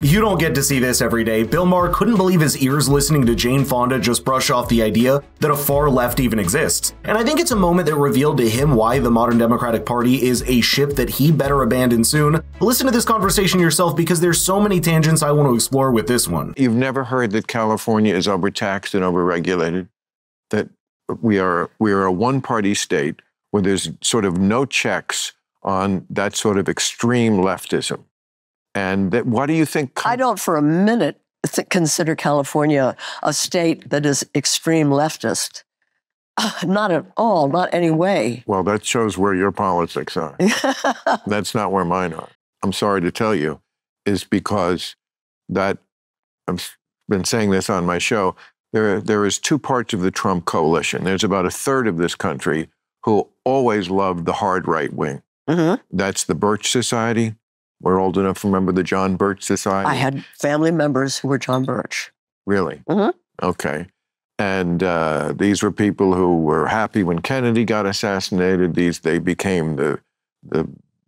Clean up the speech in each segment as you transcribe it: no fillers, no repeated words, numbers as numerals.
You don't get to see this every day. Bill Maher couldn't believe his ears listening to Jane Fonda just brush off the idea that a far left even exists. And I think it's a moment that revealed to him why the modern Democratic Party is a ship that he better abandon soon. Listen to this conversation yourself because there's so many tangents I want to explore with this one. You've never heard that California is overtaxed and overregulated? That we are a one-party state where there's sort of no checks on that sort of extreme leftism. And that, what do you think? I don't for a minute consider California a state that is extreme leftist. Not at all, not any way. Well, that shows where your politics are. That's not where mine are. I'm sorry to tell you, is because that, I've been saying this on my show, there is two parts of the Trump coalition. There's about a third of this country who always loved the hard right wing. Mm-hmm. That's the Birch Society. We're old enough to remember the John Birch Society. I had family members who were John Birch. Really? Mm-hmm. Okay. And these were people who were happy when Kennedy got assassinated. They became the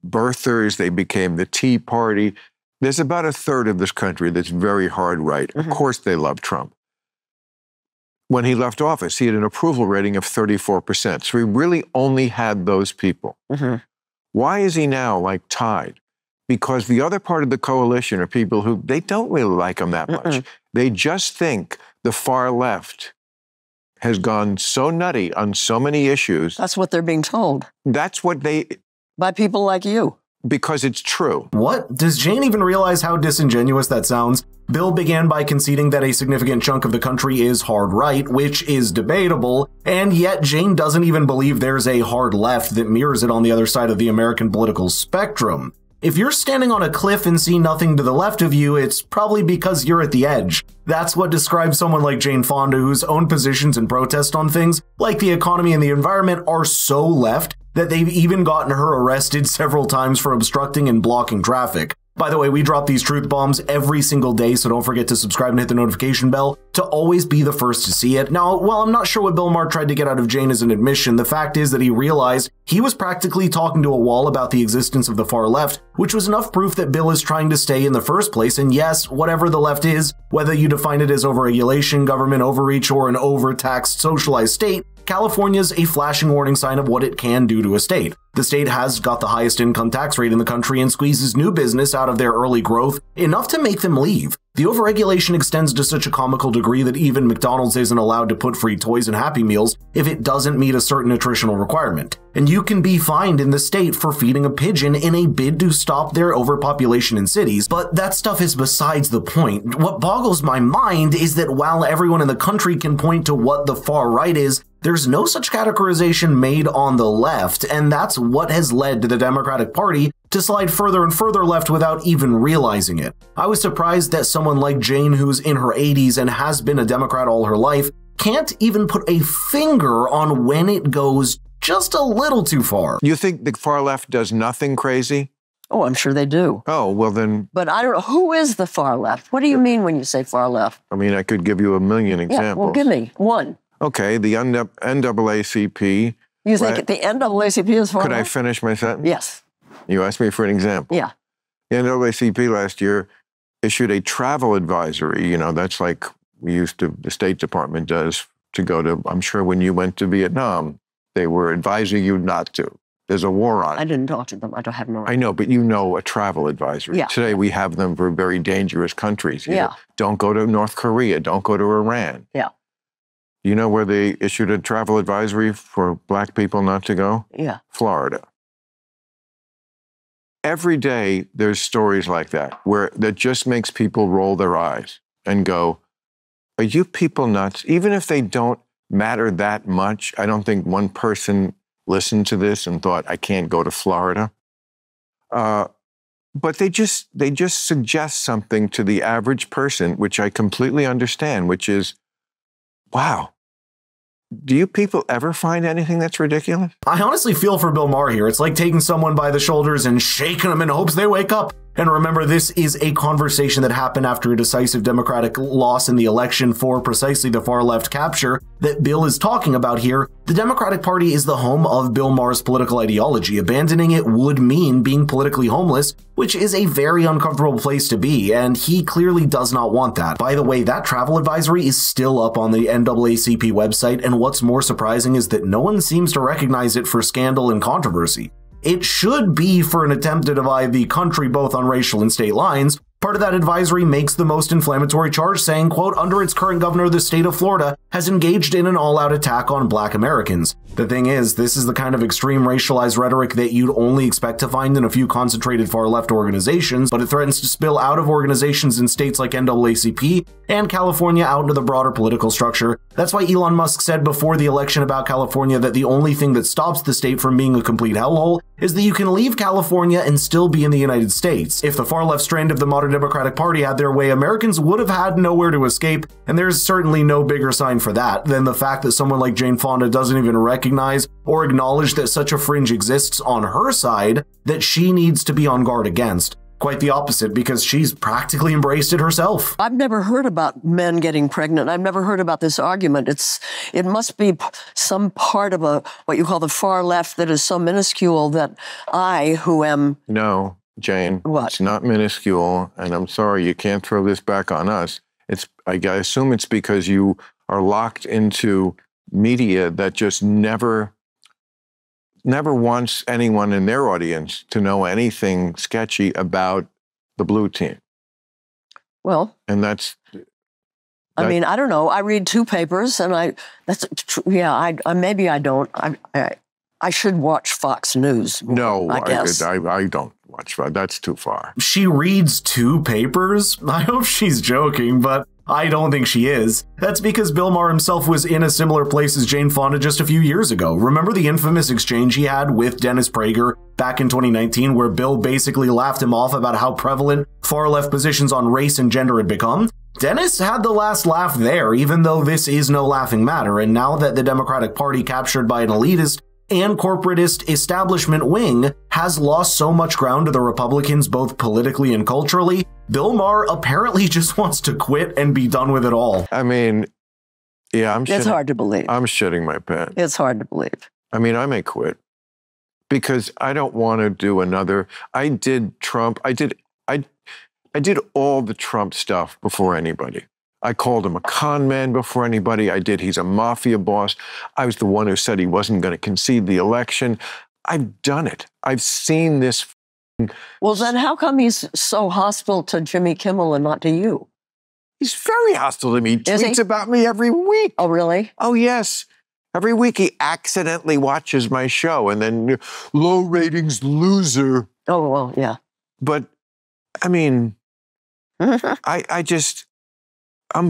birthers. They became the Tea Party. There's about a third of this country that's very hard right. Mm-hmm. Of course they love Trump. When he left office, he had an approval rating of 34%. So he really only had those people. Mm-hmm. Why is he now like tied? Because the other part of the coalition are people who, they don't really like him that much. They just think the far left has gone so nutty on so many issues. That's what they're being told. That's what they... By people like you. Because it's true. What? Does Jane even realize how disingenuous that sounds? Bill began by conceding that a significant chunk of the country is hard right, which is debatable, and yet Jane doesn't even believe there's a hard left that mirrors it on the other side of the American political spectrum. If you're standing on a cliff and see nothing to the left of you, it's probably because you're at the edge. That's what describes someone like Jane Fonda, whose own positions and protest on things, like the economy and the environment, are so left that they've even gotten her arrested several times for obstructing and blocking traffic. By the way, we drop these truth bombs every single day, so don't forget to subscribe and hit the notification bell to always be the first to see it. Now, while I'm not sure what Bill Maher tried to get out of Jane as an admission, the fact is that he realized he was practically talking to a wall about the existence of the far left, which was enough proof that Bill is trying to stay in the first place. And yes, whatever the left is, whether you define it as overregulation, government overreach, or an overtaxed socialized state, California's a flashing warning sign of what it can do to a state. The state has got the highest income tax rate in the country and squeezes new business out of their early growth, enough to make them leave. The overregulation extends to such a comical degree that even McDonald's isn't allowed to put free toys and Happy Meals if it doesn't meet a certain nutritional requirement. And you can be fined in the state for feeding a pigeon in a bid to stop their overpopulation in cities, but that stuff is besides the point. What boggles my mind is that while everyone in the country can point to what the far right is, there's no such categorization made on the left, and that's what has led to the Democratic Party to slide further and further left without even realizing it. I was surprised that someone like Jane, who's in her 80s and has been a Democrat all her life, can't even put a finger on when it goes just a little too far. You think the far left does nothing crazy? Oh, I'm sure they do. Oh, well then... But I don't know, who is the far left? What do you mean when you say far left? I mean, I could give you a million examples. Yeah, well, give me one. Okay, the NAACP. You think the NAACP is far left? Could I finish my sentence? Yes. You asked me for an example. Yeah. The NAACP last year issued a travel advisory. You know, that's like the State Department does to go to, I'm sure when you went to Vietnam, they were advising you not to. There's a war on. I didn't talk to them. I don't have no. I know, but you know a travel advisory. Yeah. Today we have them for very dangerous countries. You yeah. know, don't go to North Korea. Don't go to Iran. Yeah. You know where they issued a travel advisory for black people not to go? Yeah. Florida. Every day there's stories like that that just makes people roll their eyes and go, are you people nuts? Even if they don't matter that much, I don't think one person listened to this and thought, I can't go to Florida. But they just suggest something to the average person, which I completely understand, which is, wow, do you people ever find anything that's ridiculous? I honestly feel for Bill Maher here. It's like taking someone by the shoulders and shaking them in hopes they wake up. And remember, this is a conversation that happened after a decisive Democratic loss in the election for precisely the far-left capture that Bill is talking about here. The Democratic Party is the home of Bill Maher's political ideology. Abandoning it would mean being politically homeless, which is a very uncomfortable place to be, and he clearly does not want that. By the way, that travel advisory is still up on the NAACP website, and what's more surprising is that no one seems to recognize it for scandal and controversy. It should be for an attempt to divide the country both on racial and state lines. Part of that advisory makes the most inflammatory charge, saying, quote, under its current governor, the state of Florida has engaged in an all-out attack on Black Americans. The thing is, this is the kind of extreme racialized rhetoric that you'd only expect to find in a few concentrated far-left organizations, but it threatens to spill out of organizations in states like NAACP and California out into the broader political structure. That's why Elon Musk said before the election about California that the only thing that stops the state from being a complete hellhole is that you can leave California and still be in the United States. If the far-left strand of the modern Democratic Party had their way, Americans would have had nowhere to escape, and there's certainly no bigger sign for that than the fact that someone like Jane Fonda doesn't even recognize or acknowledge that such a fringe exists on her side that she needs to be on guard against. Quite the opposite, because she's practically embraced it herself. I've never heard about men getting pregnant. I've never heard about this argument. It must be some part of what you call the far left that is so minuscule that I, who am... No, Jane. What? It's not minuscule, and I'm sorry, you can't throw this back on us. I assume it's because you are locked into media that just never wants anyone in their audience to know anything sketchy about the blue team. Well, and I mean, I don't know. I read two papers, and maybe I don't. I should watch Fox News. No, I guess. I don't watch Fox. That's too far. She reads two papers? I hope she's joking, but I don't think she is. That's because Bill Maher himself was in a similar place as Jane Fonda just a few years ago. Remember the infamous exchange he had with Dennis Prager back in 2019, where Bill basically laughed him off about how prevalent far-left positions on race and gender had become? Dennis had the last laugh there, even though this is no laughing matter, and now that the Democratic Party, captured by an elitist and corporatist establishment wing, has lost so much ground to the Republicans both politically and culturally, Bill Maher apparently just wants to quit and be done with it all. I mean, yeah, it's hard to believe. I'm shitting my pants. It's hard to believe. I mean, I may quit because I don't want to do another. I did Trump. I did all the Trump stuff before anybody. I called him a con man before anybody. He's a mafia boss. I was the one who said he wasn't going to concede the election. I've done it. I've seen this. Well, then how come he's so hostile to Jimmy Kimmel and not to you? He's very hostile to me. He tweets about me every week. Oh, really? Oh, yes. Every week he accidentally watches my show and then low ratings loser. Oh, well, yeah. But, I mean, I'm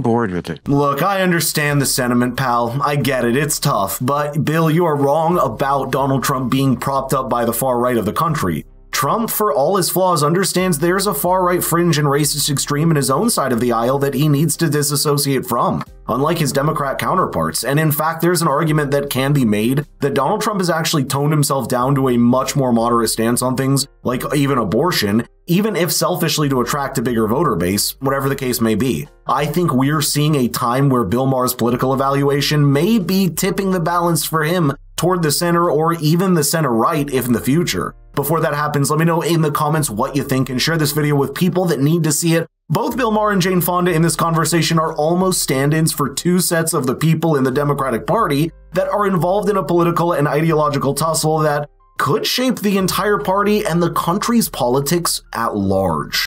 bored with it. Look, I understand the sentiment, pal. I get it. It's tough. But, Bill, you are wrong about Donald Trump being propped up by the far right of the country. Trump, for all his flaws, understands there's a far-right fringe and racist extreme in his own side of the aisle that he needs to disassociate from, unlike his Democrat counterparts. And in fact, there's an argument that can be made that Donald Trump has actually toned himself down to a much more moderate stance on things, like even abortion, even if selfishly to attract a bigger voter base, whatever the case may be. I think we're seeing a time where Bill Maher's political evaluation may be tipping the balance for him toward the center or even the center right if in the future. Before that happens, let me know in the comments what you think and share this video with people that need to see it. Both Bill Maher and Jane Fonda in this conversation are almost stand-ins for two sets of the people in the Democratic Party that are involved in a political and ideological tussle that could shape the entire party and the country's politics at large.